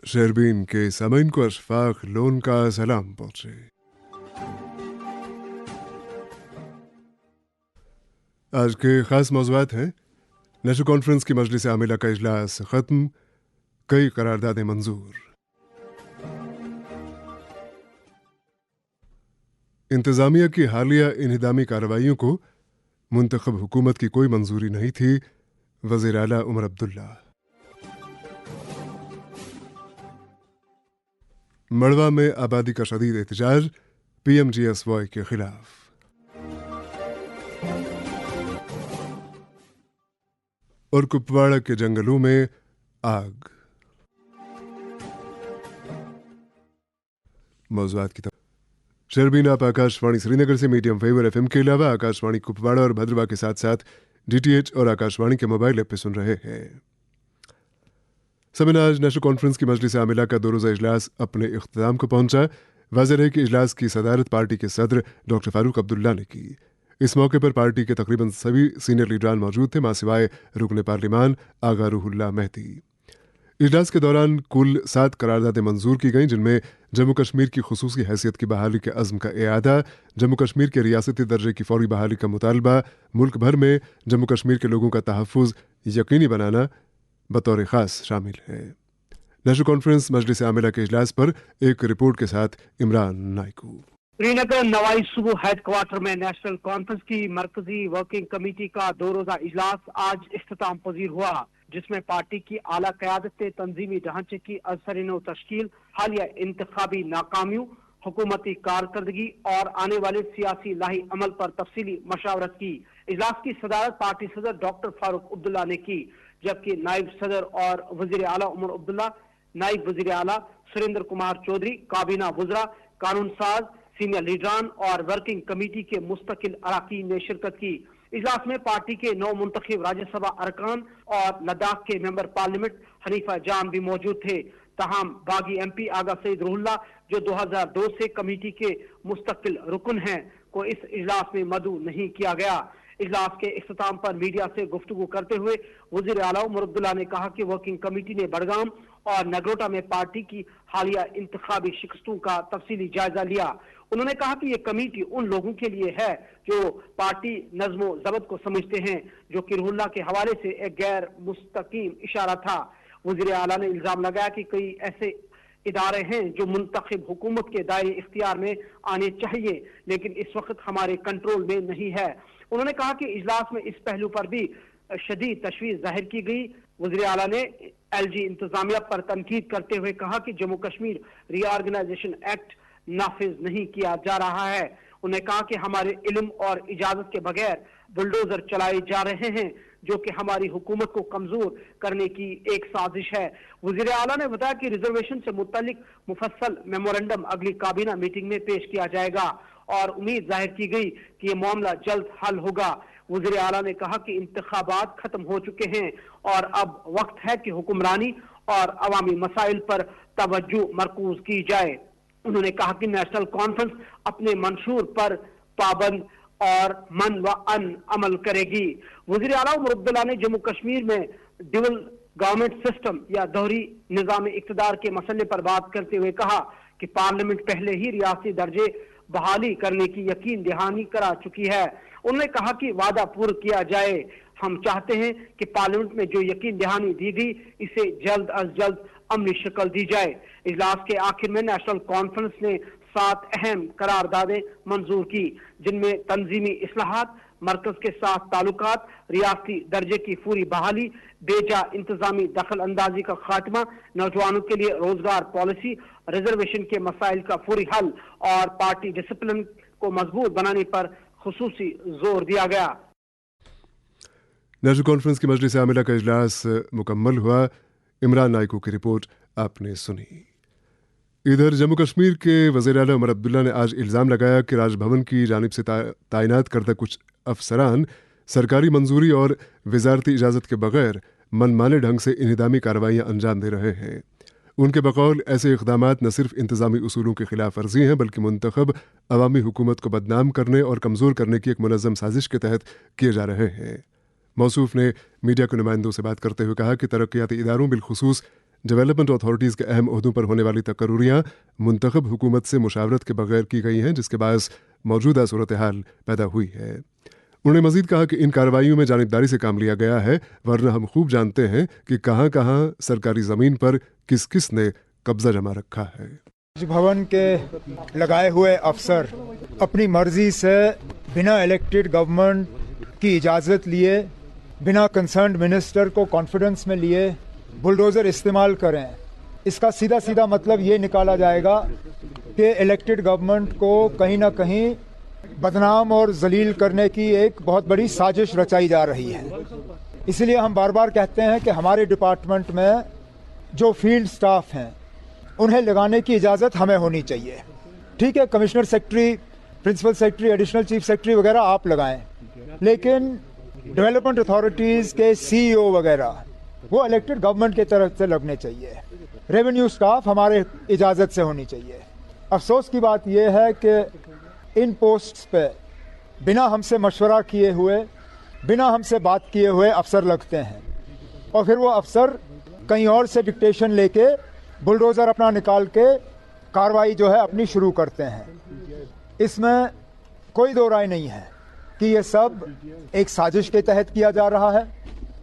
شربین کے سامعین کو اشفاق لون کا سلام پہنچے۔ آج کے خاص موضوعات ہیں: نیشنل کانفرنس کی مجلس عاملہ کا اجلاس ختم، کئی قراردادیں منظور، انتظامیہ کی حالیہ انہدامی کارروائیوں کو منتخب حکومت کی کوئی منظوری نہیں تھی، وزیر اعلیٰ عمر عبداللہ۔ مڑوا میں آبادی کا شدید احتجاج، P M G S Y کے خلاف۔ اور کپواڑہ کے جنگلوں میں آگ۔ موضوعات کی شربین آپ آکاشوانی سری نگر سے میڈیم ویو ایف ایم کے علاوہ آکاشوانی کپواڑہ اور بھدرواہ کے ساتھ ساتھ ڈی ٹی ایچ اور آکاشوانی کے موبائل ایپ پہ سن رہے ہیں۔ سمن آج نیشنل کانفرنس کی مجلس عاملہ کا 2 روزہ اجلاس اپنے اختتام کو پہنچا۔ واضح ہے کہ اجلاس کی صدارت پارٹی کے صدر ڈاکٹر فاروق عبداللہ نے کی۔ اس موقع پر پارٹی کے تقریباً سبھی سینئر لیڈران موجود تھے، ماسوائے رکن پارلیمان آغا روح اللہ مہدی۔ اجلاس کے دوران کل 7 قراردادیں منظور کی گئیں، جن میں جموں کشمیر کی خصوصی حیثیت کی بحالی کے عزم کا اعادہ، جموں کشمیر کے ریاستی درجے کی فوری بحالی کا مطالبہ، ملک بھر میں جموں کشمیر کے لوگوں کا تحفظ یقینی بنانا بطور خاص شامل ہے۔ نیشنل کانفرنس مجلس عاملہ کے اجلاس پر ایک رپورٹ کے ساتھ عمران نائکو۔ سری نگر نوائی صوبہ ہیڈ کوارٹر میں نیشنل کانفرنس کی مرکزی ورکنگ کمیٹی کا 2 روزہ اجلاس آج اختتام پذیر ہوا، جس میں پارٹی کی اعلیٰ قیادت نے تنظیمی ڈھانچے کی ازسر نو تشکیل، حالیہ انتخابی ناکامیوں، حکومتی کارکردگی اور آنے والے سیاسی لاہی عمل پر تفصیلی مشاورت کی۔ اجلاس کی صدارت پارٹی صدر ڈاکٹر فاروق عبداللہ نے کی، جبکہ نائب صدر اور وزیر اعلیٰ عمر عبداللہ، نائب وزیر اعلیٰ سریندر کمار چودھری، کابینہ وزراء، قانون ساز، سینئر لیڈران اور ورکنگ کمیٹی کے مستقل اراکین نے شرکت کی۔ اجلاس میں پارٹی کے 9 منتخب راجیہ سبھا ارکان اور لداخ کے ممبر پارلیمنٹ حنیفہ جان بھی موجود تھے۔ تاہم باغی ایم پی آغا سعید روح اللہ، جو 2002 سے کمیٹی کے مستقل رکن ہیں، کو اس اجلاس میں مدعو نہیں کیا گیا۔ اجلاس کے اختتام پر میڈیا سے گفتگو کرتے ہوئے وزیر اعلیٰ عمر عبداللہ نے کہا کہ ورکنگ کمیٹی نے بڑگام اور نگروٹا میں پارٹی کی حالیہ انتخابی شکستوں کا تفصیلی جائزہ لیا۔ انہوں نے کہا کہ یہ کمیٹی ان لوگوں کے لیے ہے جو پارٹی نظم و ضبط کو سمجھتے ہیں، جو کہ روح اللہ کے حوالے سے ایک غیر مستقیم اشارہ تھا۔ وزیر اعلیٰ نے الزام لگایا کہ کئی ایسے ادارے ہیں جو منتخب حکومت کے دائرے اختیار میں آنے چاہیے، لیکن اس وقت ہمارے کنٹرول میں نہیں ہے۔ انہوں نے کہا کہ اجلاس میں اس پہلو پر بھی شدید تشویش ظاہر کی گئی۔ وزیر اعلیٰ نے ایل جی انتظامیہ پر تنقید کرتے ہوئے کہا کہ جموں کشمیر ری آرگنائزیشن ایکٹ نافذ نہیں کیا جا رہا ہے۔ انہوں نے کہا کہ ہمارے علم اور اجازت کے بغیر بلڈوزر چلائے جا رہے ہیں، جو کہ ہماری حکومت کو کمزور کرنے کی ایک سازش ہے۔ وزیر اعلیٰ نے بتایا کہ ریزرویشن سے متعلق مفصل میمورنڈم اگلی کابینہ میٹنگ میں پیش کیا جائے گا اور امید ظاہر کی گئی کہ یہ معاملہ جلد حل ہوگا۔ وزیر اعلیٰ نے کہا کہ انتخابات ختم ہو چکے ہیں اور اب وقت ہے کہ حکمرانی اور عوامی مسائل پر توجہ مرکوز کی جائے۔ انہوں نے کہا کہ نیشنل کانفرنس اپنے منشور پر پابند اور من و ان عمل کرے گی۔ وزیر اعلیٰ عمر عبداللہ نے جموں کشمیر میں ڈیول گورنمنٹ سسٹم یا دوہری نظام اقتدار کے مسئلے پر بات کرتے ہوئے کہا کہ پارلیمنٹ پہلے ہی ریاستی درجے بحالی کرنے کی یقین دہانی کرا چکی ہے۔ انہوں نے کہا کہ وعدہ پورا کیا جائے۔ ہم چاہتے ہیں کہ پارلیمنٹ میں جو یقین دہانی دی گئی اسے جلد از جلد عملی شکل دی جائے۔ اجلاس کے آخر میں نیشنل کانفرنس نے 7 اہم قراردادیں منظور کی، جن میں تنظیمی اصلاحات، مرکز کے ساتھ تعلقات، ریاستی درجے کی فوری بحالی، بے جا انتظامی دخل اندازی کا خاتمہ، نوجوانوں کے لیے روزگار پالیسی، ریزرویشن کے مسائل کا فوری حل اور پارٹی ڈسپلن کو مضبوط بنانے پر خصوصی زور دیا گیا۔ نیشنل کانفرنس کی مجلس عاملہ کا اجلاس مکمل ہوا۔ عمران نائکو کی رپورٹ آپ نے سنی۔ ادھر جموں کشمیر کے وزیر اعلیٰ عمر عبداللہ نے آج الزام لگایا کہ راج بھون کی جانب سے تعینات کردہ کچھ افسران سرکاری منظوری اور وزارتی اجازت کے بغیر من مانے ڈھنگ سے انہدامی کارروائیاں انجام دے رہے ہیں۔ ان کے بقول ایسے اقدامات نہ صرف انتظامی اصولوں کی خلاف ورزی ہیں بلکہ منتخب عوامی حکومت کو بدنام کرنے اور کمزور کرنے کی ایک منظم سازش کے تحت کیے جا رہے ہیں۔ موصوف نے میڈیا کے نمائندوں سے بات کرتے ہوئے کہا کہ ترقیاتی اداروں بالخصوص डेवलपमेंट अथॉरिटीज़ के अहम ओहदों पर होने वाली तकर्रुरियाँ मुंतखब हुकूमत से मुशावरत के बगैर की गई हैं, जिसके बायस मौजूदा सूरत हाल पैदा हुई है। उन्होंने मजीद कहा कि इन कार्रवाइयों में जानिबदारी से काम लिया गया है, वरना हम खूब जानते हैं कि कहाँ कहाँ सरकारी ज़मीन पर किस किस ने कब्जा जमा रखा है। भवन के लगाए हुए अफसर अपनी मर्जी से बिना इलेक्टेड गवर्नमेंट की इजाज़त लिए, बिना कंसर्न्ड मिनिस्टर को कॉन्फिडेंस में लिए बुलडोज़र इस्तेमाल करें, इसका सीधा सीधा मतलब ये निकाला जाएगा कि इलेक्टेड गवर्नमेंट को कहीं ना कहीं बदनाम और जलील करने की एक बहुत बड़ी साजिश रचाई जा रही है। इसलिए हम बार बार कहते हैं कि हमारे डिपार्टमेंट में जो फील्ड स्टाफ हैं उन्हें लगाने की इजाज़त हमें होनी चाहिए। ठीक है, commissioner secretary, principal secretary, additional chief secretary वगैरह आप लगाएं, लेकिन डेवलपमेंट अथॉरिटीज़ के CEO वगैरह वो इलेक्टेड गवर्नमेंट की तरफ से लगने चाहिए। रेवेन्यू स्टाफ हमारे इजाज़त से होनी चाहिए। अफसोस की बात यह है कि इन पोस्ट्स पे बिना हमसे मशवरा किए हुए, बिना हमसे बात किए हुए अफसर लगते हैं और फिर वो अफसर कहीं और से डिक्टेशन लेके बुलडोज़र अपना निकाल के कार्रवाई जो है अपनी शुरू करते हैं। इसमें कोई दो राय नहीं है कि ये सब एक साजिश के तहत किया जा रहा है,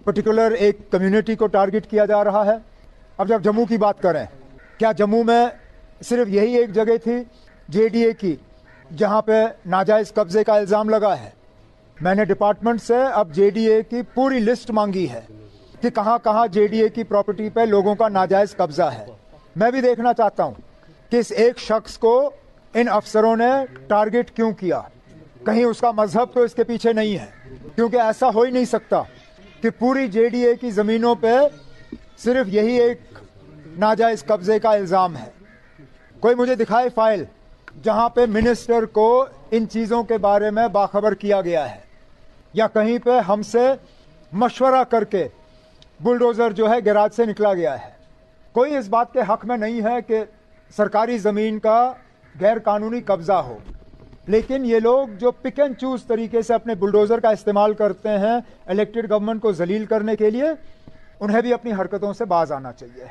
पर्टिकुलर एक कम्युनिटी को टारगेट किया जा रहा है। अब जब जम्मू की बात करें, क्या जम्मू में सिर्फ यही एक जगह थी JDA की जहां पे नाजायज़ कब्जे का इल्ज़ाम लगा है? मैंने डिपार्टमेंट से अब JDA की पूरी लिस्ट मांगी है कि कहां कहां JDA की प्रॉपर्टी पे लोगों का नाजायज़ कब्जा है। मैं भी देखना चाहता हूं कि इस एक शख्स को इन अफसरों ने टारगेट क्यों किया। कहीं उसका मजहब तो इसके पीछे नहीं है, क्योंकि ऐसा हो ही नहीं सकता कि पूरी JDA की ज़मीनों पे सिर्फ यही एक नाजायज़ कब्जे का इल्ज़ाम है। कोई मुझे दिखाए फाइल जहां पे मिनिस्टर को इन चीज़ों के बारे में बाखबर किया गया है या कहीं पे हमसे मशवरा करके बुलडोज़र जो है गैराज से निकला गया है। कोई इस बात के हक में नहीं है कि सरकारी ज़मीन का गैर कानूनी कब्ज़ा हो, लेकिन ये लोग जो पिक एंड चूज़ तरीके से अपने बुलडोज़र का इस्तेमाल करते हैं इलेक्टेड गवर्नमेंट को जलील करने के लिए, उन्हें भी अपनी हरकतों से बाज आना चाहिए।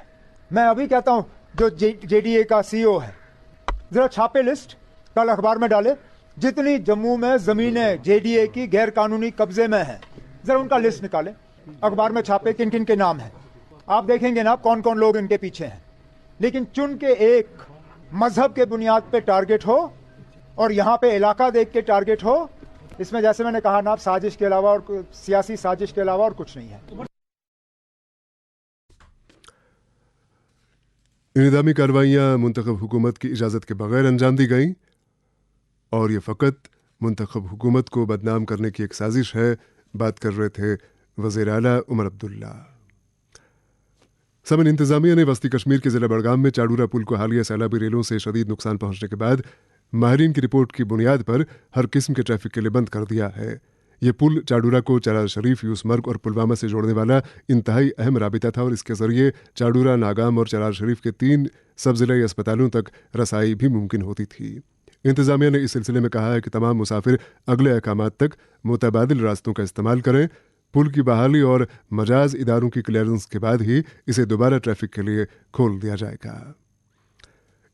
मैं अभी कहता हूं, जो JDA का CEO है, ज़रा छापे लिस्ट, कल अखबार में डाले जितनी जम्मू में ज़मीनें JDA की गैर कानूनी कब्जे में हैं, ज़रा उनका लिस्ट निकाले, अखबार में छापे किन किन के नाम हैं। आप देखेंगे ना कौन कौन लोग इनके पीछे हैं। लेकिन चुन के एक मजहब के बुनियाद पे टारगेट हो और यहाँ पे इलाका देख के टारगेट हो, इसमें जैसे मैंने कहा ना, साजिश के अलावा और सियासी साजिश के अलावा और कुछ नहीं है। इंतज़ामी कार्रवाइयाँ मुंतखब हुकूमत की इजाज़त के बगैर अंजाम दी गईं और ये फ़कत मुंतखब हुकूमत को बदनाम करने की एक साजिश है, बात कर रहे थे वज़ीर आला उमर अब्दुल्ला। समन इंतज़ामिया ने वस्ती कश्मीर के ज़िला बड़गाम में चाडूरा पुल को हालिया सैलाबी रेलों से शदीद नुकसान पहुंचने के बाद माहिरीन की रिपोर्ट की बुनियाद पर हर किस्म के ट्रैफिक के लिए बंद कर दिया है। ये पुल चाडूरा को चरार शरीफ, यूसमर्ग और पुलवामा से जोड़ने वाला इंतहाई अहम राबिता था और इसके जरिए चाडूरा, नागाम और चरार शरीफ के 3 सब ज़िलाई अस्पतालों तक रसाई भी मुमकिन होती थी। इंतज़ामिया ने इस सिलसिले में कहा है कि तमाम मुसाफिर अगले अहकामात तक मुतबादिल रास्तों का इस्तेमाल करें। पुल की बहाली और मजाज इदारों की क्लियरेंस के बाद ही इसे दोबारा ट्रैफिक के लिए खोल दिया जाएगा।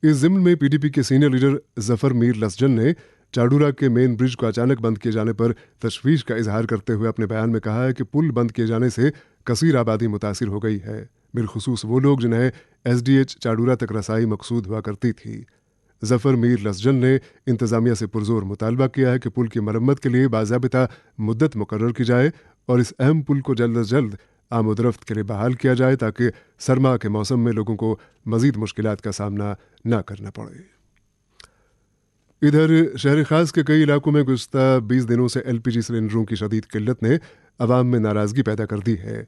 इस ज़िम्न में PDP के सीनियर लीडर जफर मीर लसजन ने चाडूरा के मेन ब्रिज को अचानक बंद किए जाने पर तशवीश का इजहार करते हुए अपने बयान में कहा है कि पुल बंद किए जाने से कसीर आबादी मुतासिर हो गई है, बिलखुसूस वो लोग जिन्हें SDH चाडूरा तक रसाई मकसूद हुआ करती थी। जफर मीर लसजन ने इंतज़ामिया से पुरजोर मुतालबा किया है कि पुल की मरम्मत के लिए बाज़ाबिता मुद्दत मुकर्रर की जाए और इस अहम पुल को जल्द अज जल्द आमदरफ्त के लिए बहाल किया जाए ताकि सरमा के मौसम में लोगों को मज़ीद मुश्किलात का सामना न करना पड़े। इधर शहर खास के कई इलाकों में गुज़श्ता 20 दिनों से LPG सिलेंडरों की शदीद किल्लत ने अवाम में नाराज़गी पैदा कर दी है।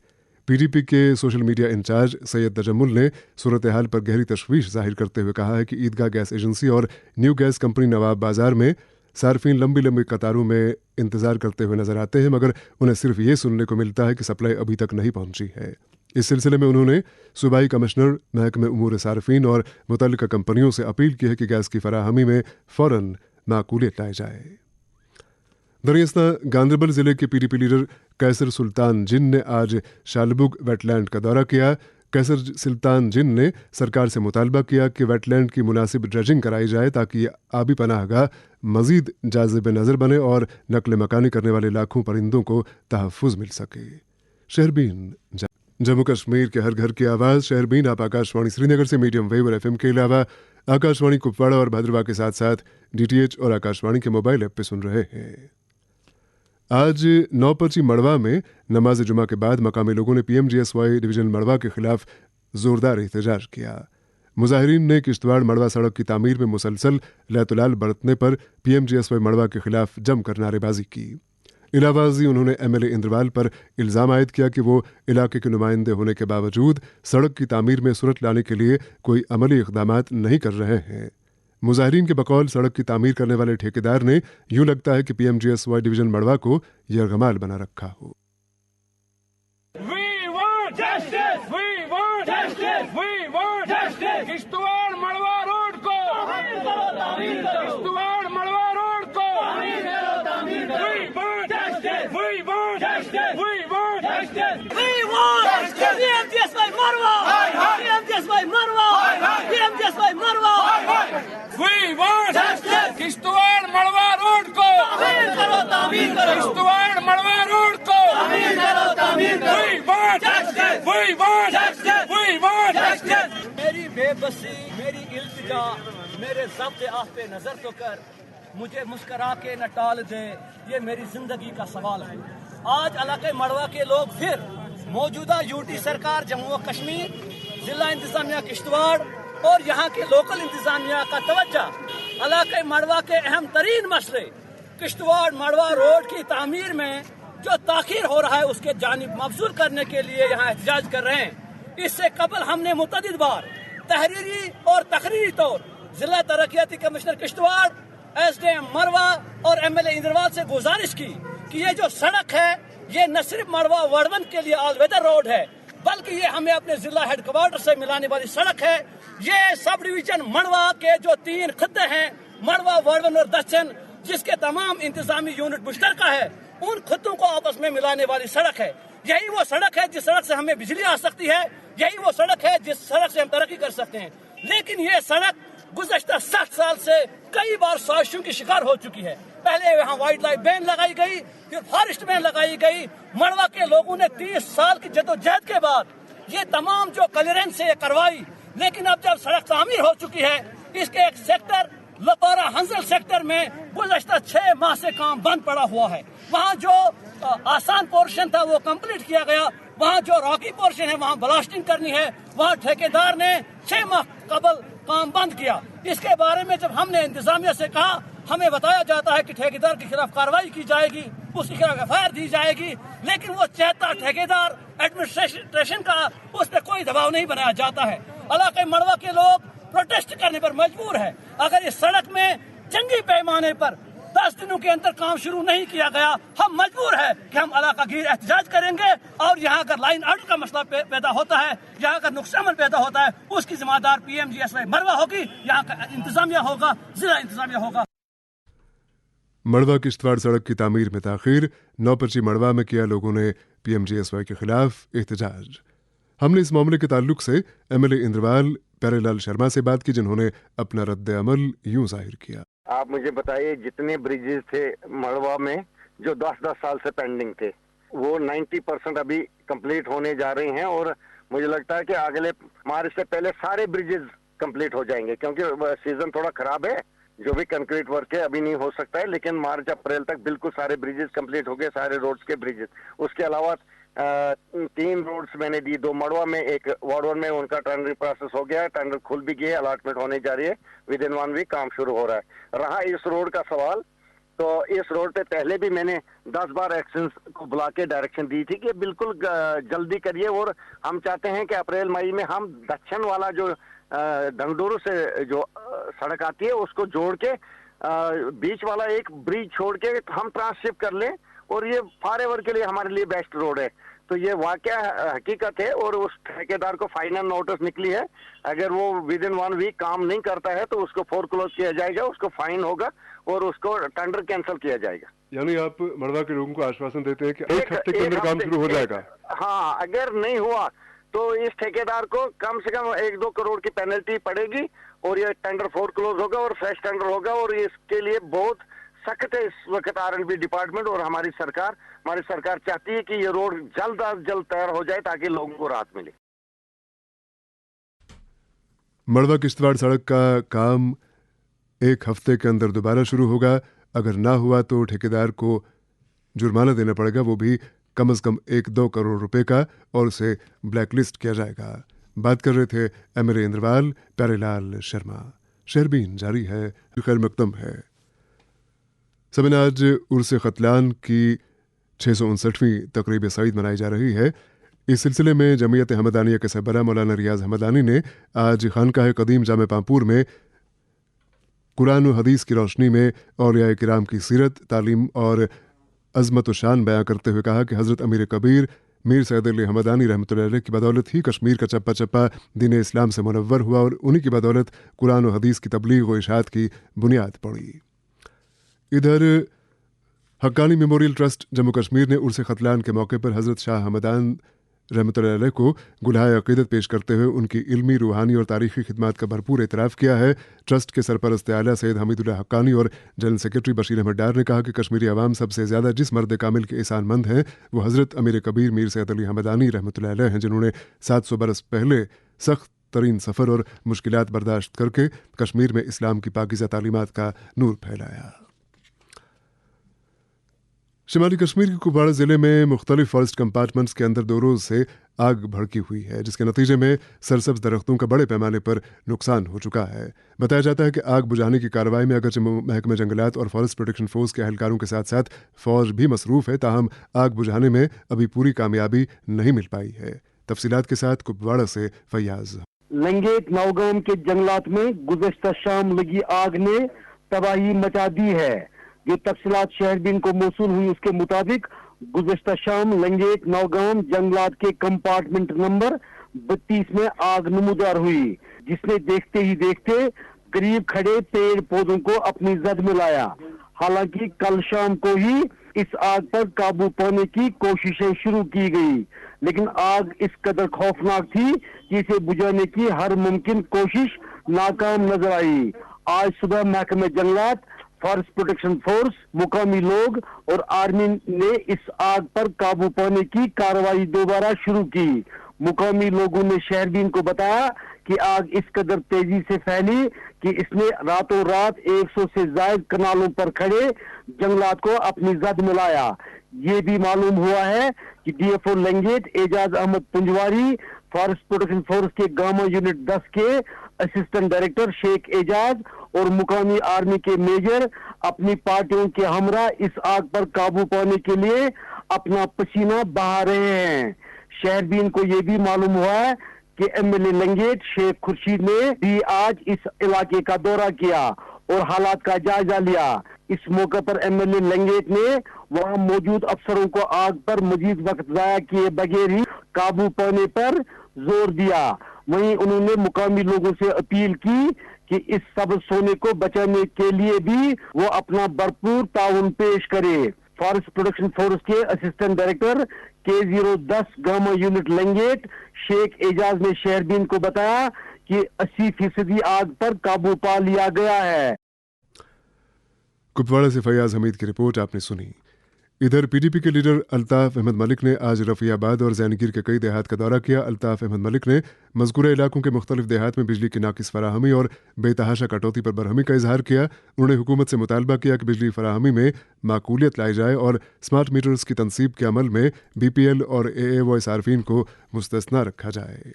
PDP के social media incharge Syed Tajamul ने सूरत हाल पर गहरी तशवीश जाहिर करते हुए कहा है कि ईदगाह गैस एजेंसी और न्यू गैस कंपनी नवाब बाज़ार में सार्फिन लंबी लंबी कतारों में इंतज़ार करते हुए नजर आते हैं, मगर उन्हें सिर्फ ये सुनने को मिलता है कि सप्लाई अभी तक नहीं पहुंची है। इस सिलसिले में उन्होंने सूबाई कमिश्नर, महकमे उमूर सार्फिन और मुतल्लिका कंपनियों से अपील की है कि गैस की फराहमी में फ़ौरन माकूलियत लाई जाए। दरियास्ता गांदरबल ज़िले के PDP लीडर कैसर सुल्तान जिन ने आज शालबुग वेटलैंड का दौरा किया। कैसर सुल्तान जिन ने सरकार से मुतालबा किया कि वेटलैंड की मुनासिब ड्रेजिंग कराई जाए ताकि आबी पनाहगाह मजीद जाज़िब नज़र बने और नकल मकानी करने वाले लाखों परिंदों को तहफ़्फ़ुज़ मिल सके। शहरबीन जम्मू कश्मीर के हर घर की आवाज़। शहरबीन आप आकाशवाणी श्रीनगर से मीडियम वेव और FM के अलावा आकाशवाणी कुपवाड़ा और भद्रवाह के साथ साथ DTH और आकाशवाणी के मोबाइल ऐप पे सुन रहे हैं। आज नौपची मड़वा में नमाज जुमा के बाद मकामी लोगों ने PMGSY डिवीजन मड़वा के खिलाफ जोरदार एहतजाज किया। मुजाहिरीन ने किश्तवाड़ मड़वा सड़क की तामीर में मुसलसल लैतुलाल बरतने पर PMGSY मड़वा के खिलाफ जमकर नारेबाजी की। इलावाजी उन्होंने MLA इंद्रवाल पर इल्ज़ाम आयद किया कि वो इलाके के नुमाइंदे होने के बावजूद सड़क की तामीर में सुरत लाने के लिए कोई अमली इक़दामात नहीं कर रहे हैं। मुजाहिरीन के बकौल सड़क की तामीर करने वाले ठेकेदार ने यूं लगता है कि PMGSY डिवीजन मड़वा को यरगमाल बना रखा हो। किश्तवाड़ मड़वा रोड को किश्तवाड़ मड़वा रोड को PMGSY मड़वा PMGSY मड़वा PMGSY मड़वा किश्तवाड़ मड़वा रोड को किश्तवाड़ मड़वा रोड को मेरी बेबसी मेरी इल्तिजा मेरे ज़ब्त आँख पे नजर तो कर, मुझे मुस्करा के न टाल दे, ये मेरी जिंदगी का सवाल है। आज इलाके मड़वा के लोग फिर मौजूदा UT सरकार जम्मू और कश्मीर, जिला इंतजामिया किश्तवाड़ और यहाँ के लोकल इंतजामिया का तवज्जो इलाके मड़वा के अहम तरीन मसले किश्तवाड़ मड़वा रोड की तामीर में जो ताखीर हो रहा है उसके जानिब मबसूर करने के लिए यहाँ एहतजाज कर रहे हैं। इससे कबल हमने मुतअद्दिद बार तहरीरी और तकरीरी तौर जिला तरक्याती कमिश्नर किश्तवाड़, SDM मड़वा और MLA इंद्रवाल से गुजारिश की कि ये जो सड़क है ये न सिर्फ मड़वा वर्डवन के लिए ऑल वेदर रोड है बल्कि ये हमें अपने जिला हेडक्वार्टर से मिलाने वाली सड़क है। ये सब डिवीजन मड़वा के जो 3 खत्ते हैं मड़वा, वर्डवन और दक्षिण, जिसके तमाम इंतजामी यूनिट मुश्तरका है, उन खत्तों को आपस में मिलाने वाली सड़क है। यही वो सड़क है जिस सड़क से हमें बिजली आ सकती है, यही वो सड़क है जिस सड़क से हम तरक्की कर सकते हैं। लेकिन ये सड़क गुज़श्ता 60 साल से कई बार साजिशों की शिकार हो चुकी है। पहले यहाँ वाइल्ड लाइफ बैन लगाई गई, फिर फॉरेस्ट बैन लगाई गई। मड़वा के लोगों ने 30 साल की जदोजहद के बाद ये तमाम जो क्लियरेंस है करवाई, लेकिन अब जब सड़क तामीर हो चुकी है, इसके एक सेक्टर लपारा हंजल सेक्टर में गुज़श्ता 6 माह से काम बंद पड़ा हुआ है। वहाँ जो आसान पोर्शन था वो कंप्लीट किया गया, वहाँ जो रॉकी पोर्शन है वहाँ ब्लास्टिंग करनी है, वहाँ ठेकेदार ने 6 माह कबल काम बंद किया। इसके बारे में जब हमने इंतजामिया से कहा, हमें बताया जाता है कि ठेकेदार के खिलाफ कार्रवाई की जाएगी, उसके खिलाफ FIR दी जाएगी, लेकिन वो चाहता ठेकेदार एडमिनिस्ट्रेशन का उस पर कोई दबाव नहीं बनाया जाता है। इलाके मड़वा के लोग प्रोटेस्ट करने पर मजबूर है। अगर इस सड़क में जंगी पैमाने पर 10 दिनों के अंदर काम शुरू नहीं किया गया, हम मजबूर है कि हम इलाका गिर एहतजाज करेंगे। और यहाँ अगर लाइन आर्डर का मसला पैदा होता है, यहाँ अगर नुकसान पैदा होता है, उसकी जिम्मेदार PMGSY मड़वा होगी, यहाँ का इंतजामिया होगा, जिला इंतजामिया होगा। मड़वा किश्तवाड़ सड़क की तामीर में ताखीर, नौपची मड़वा में किया लोगों ने PMGSY के खिलाफ एहतजाज। हमने इस मामले के ताल्लुक से MLA इंद्रवाल प्यारेलाल शर्मा से बात की, जिन्होंने अपना रद्द अमल यूं जाहिर किया। आप मुझे बताइए, जितने ब्रिजेस थे मड़वा में जो 10-10 साल से पेंडिंग थे, वो 90% अभी कंप्लीट होने जा रहे हैं और मुझे लगता है कि अगले मार्च से पहले सारे ब्रिजेस कंप्लीट हो जाएंगे, क्योंकि सीजन थोड़ा खराब है। जो भी कंक्रीट वर्क है अभी नहीं हो सकता है, लेकिन मार्च अप्रैल तक बिल्कुल सारे ब्रिजेस कंप्लीट हो गए, सारे रोड्स के ब्रिजेस। उसके अलावा 3 रोड्स मैंने दी, 2 मड़वा में, 1 वार्ड में, उनका टेंडरिंग प्रोसेस हो गया, टेंडर खुल भी गए, अलॉटमेंट होने जा रही है, विद इन 1 वीक काम शुरू हो रहा है। रहा इस रोड का सवाल, तो इस रोड पे पहले भी मैंने 10 बार एक्शन को बुला के डायरेक्शन दी थी कि बिल्कुल जल्दी करिए, और हम चाहते हैं कि अप्रैल मई में हम दक्षिण वाला जो डंगडोरू से जो सड़क आती है उसको जोड़ के बीच वाला एक ब्रिज छोड़ के हम ट्रांसशिप कर लें, और ये फॉरएवर के लिए हमारे लिए बेस्ट रोड है। तो ये वाकया हकीकत है, और उस ठेकेदार को फाइनल नोटिस निकली है, अगर वो विद इन 1 वीक काम नहीं करता है तो उसको फोरक्लोज किया जाएगा, उसको फाइन होगा और उसको टेंडर कैंसिल किया जाएगा। यानी आप मड़वा के लोगों को आश्वासन देते हैं कि एक हफ्ते के अंदर काम शुरू हो जाएगा? हाँ, अगर नहीं हुआ तो इस ठेकेदार को कम से कम 1-2 करोड़ की पेनल्टी पड़ेगी और ये टेंडर फोरक्लोज होगा और फ्रेश टेंडर होगा। और इसके लिए बहुत सख्त है इस वक्त R&B डिपार्टमेंट और हमारी सरकार चाहती है कि ये रोड जल्द अज जल्द तैयार हो जाए ताकि लोगों को राहत मिले। मड़वा किश्तवाड़ सड़क का काम 1 हफ्ते के अंदर दोबारा शुरू होगा। अगर ना हुआ तो ठेकेदार को जुर्माना देना पड़ेगा, वो भी कम से कम 1-2 करोड़ रुपए का, और उसे ब्लैकलिस्ट किया जाएगा। बात कर रहे थे MLA इंद्रवाल प्यारेलाल शर्मा। शहरबीन जारी है, खैर मकदम है। सबने आज उर्स ख़तलान की 659वीं तकरीब सईद मनाई जा रही है। इस सिलसिले में जमीयत हमदानिया के सरबराह मौलाना रियाज हमदानी ने आज खानकाह कदीम जामे पामपुर में कुरान व हदीस की रोशनी में औलिया किराम की सीरत, तालीम और अज़मत व शान बयां करते हुए कहा कि हज़रत अमीर कबीर मीर सैयद अली हमदानी रहमतुल्लाह अलैह की बदौलत ही कश्मीर का चप्पा चप्पा दीन इस्लाम से मुनव्वर हुआ और उन्हीं की बदौलत कुरान व हदीस की तबलीग व इशाअत की बुनियाद पड़ी। इधर हक्कानी मेमोरियल ट्रस्ट जम्मू कश्मीर ने उर्स ख़तलान के मौके पर हज़रत शाह हमदान रहमतुल्लाह अलैह को गुलाह अक़ीदत पेश करते हुए उनकी इल्मी, रूहानी और तारीख़ी खिदमात का भरपूर एतराफ़ किया है। ट्रस्ट के सरपरस्त आला सैयद हमीदुल्लाह हक्कानी और जनरल सेक्रेटरी बशीर अहमद डार ने कहा कि कश्मीरी अवाम सबसे ज़्यादा जिस मर्द कामिल के एहसानमंद हैं वो हज़रत अमीर कबीर मीर सैयद अली हमदानी रहमतुल्लाह अलैह हैं, जिन्होंने 700 बरस पहले सख्त तरीन सफ़र और मुश्किलात बर्दाश्त करके कश्मीर में इस्लाम की पाकीज़ा तालीमात का नूर फैलाया। शिमाली कश्मीर के कुपवाड़ा ज़िले में मुख्तलिफ फॉरेस्ट कंपार्टमेंट्स के अंदर 2 रोज़ से आग भड़की हुई है, जिसके नतीजे में सरसब्ज दरख्तों का बड़े पैमाने पर नुकसान हो चुका है। बताया जाता है कि आग बुझाने की कार्रवाई में अगरचे महकमे जंगलात और फॉरेस्ट प्रोटेक्शन फोर्स के एहलकारों के साथ साथ फौज भी मसरूफ़ है, ताहम आग बुझाने में अभी पूरी कामयाबी नहीं मिल पाई है। तफसीलात के साथ कुपवाड़ा से फैयाज। लंगेट नौगाम के जंगलात में गुज़श्ता शाम लगी आग ने तबाही मचा दी है। जो तफसीलात शहरबीन को मौसूल हुई उसके मुताबिक गुज़श्ता शाम लंगेट नौगाम जंगलात के कंपार्टमेंट नंबर 32 में आग नमूदार हुई, जिसने देखते ही देखते करीब खड़े पेड़ पौधों को अपनी जद में लाया। हालांकि कल शाम को ही इस आग पर काबू पाने की कोशिशें शुरू की गई, लेकिन आग इस कदर खौफनाक थी कि इसे बुझाने की हर मुमकिन कोशिश नाकाम नजर आई। आज सुबह महकमे जंगलात, फॉरेस्ट प्रोटेक्शन फोर्स, मुकामी लोग और आर्मी ने इस आग पर काबू पाने की कार्रवाई दोबारा शुरू की। मुकामी लोगों ने शहरबीन को बताया कि आग इस कदर तेजी से फैली कि इसने रातों रात 100 से ज्यादा कनालों पर खड़े जंगलात को अपनी जद में लाया। ये भी मालूम हुआ है कि DFO Langate Ejaz Ahmad Panjwari, forest protection force के गामा यूनिट 10 के असिस्टेंट डायरेक्टर शेख एजाज और मुकामी आर्मी के मेजर अपनी पार्टियों के हमरा इस आग पर काबू पाने के लिए अपना पसीना बहा रहे हैं। शहरबीन को यह भी मालूम हुआ है कि MLA लंगेट शेख खुर्शीद ने भी आज इस इलाके का दौरा किया और हालात का जायजा लिया। इस मौके पर MLA लंगेट ने वहां मौजूद अफसरों को आग पर मजीद वक्त जाया किए बगैर ही काबू पाने पर जोर दिया। वहीं उन्होंने मुकामी लोगों से अपील की कि इस सब सोने को बचाने के लिए भी वो अपना भरपूर ताउन पेश करे। फॉरेस्ट प्रोटेक्शन फोर्स के assistant director K010 gamma unit Langate Sheikh Ejaz ने शहरबीन को बताया कि 80% आग पर काबू पा लिया गया है। कुपवाड़ा से फैयाज हमीद की रिपोर्ट आपने सुनी। इधर PDP के लीडर अल्ताफ अहमद मलिक ने आज रफियाबाद और जैनगीर के कई देहात का दौरा किया। अल्ताफ अहमद मलिक ने मज़कूरा इलाकों के मुख्तलिफ देहात में बिजली की नाकिस फराहमी और बेतहाशा कटौती पर बरहमी का इजहार किया। उन्होंने हुकूमत से मुतालबा किया कि बिजली फराहमी में माकूलियत लाई जाए और स्मार्ट मीटर्स की तनसीब के अमल में BPL और AA सार्फिन को मुस्तस्ना रखा जाए।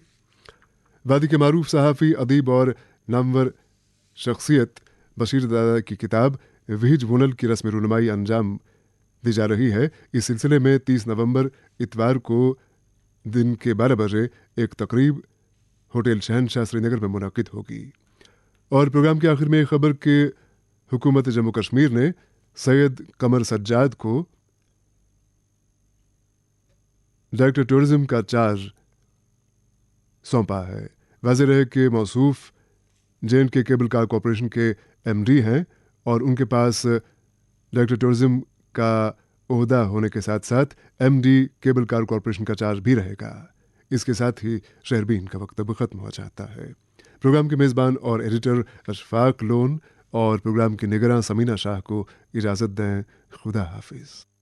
वादी के मारूफ सहाफ़ी, अदीब और नामवर शख्सियत बशीर दादा की किताब विहिज वुनल की रस्म रुनमाई अंजाम दी जा रही है। इस सिलसिले में 30 नवंबर इतवार को दिन के 12 बजे एक तकरीब होटल शहनशाह श्रीनगर में मुनक्किद होगी। और प्रोग्राम के आखिर में एक खबर के हुकूमत जम्मू कश्मीर ने सैयद कमर सज्जाद को डायरेक्टर टूरिज्म का चार्ज सौंपा है। वाज़ेह रहे कि मौसूफ J&K केबल कार कॉरपोरेशन के MD हैं और उनके पास डायरेक्टर टूरिज्म का ओहदा होने के साथ साथ MD केबल कार कॉरपोरेशन का चार्ज भी रहेगा। اس کے ساتھ ہی شہربین کا وقت اب ختم ہو جاتا ہے۔ پروگرام کے میزبان اور ایڈیٹر اشفاق لون اور پروگرام کی نگراں سمینہ شاہ کو اجازت دیں۔ خدا حافظ۔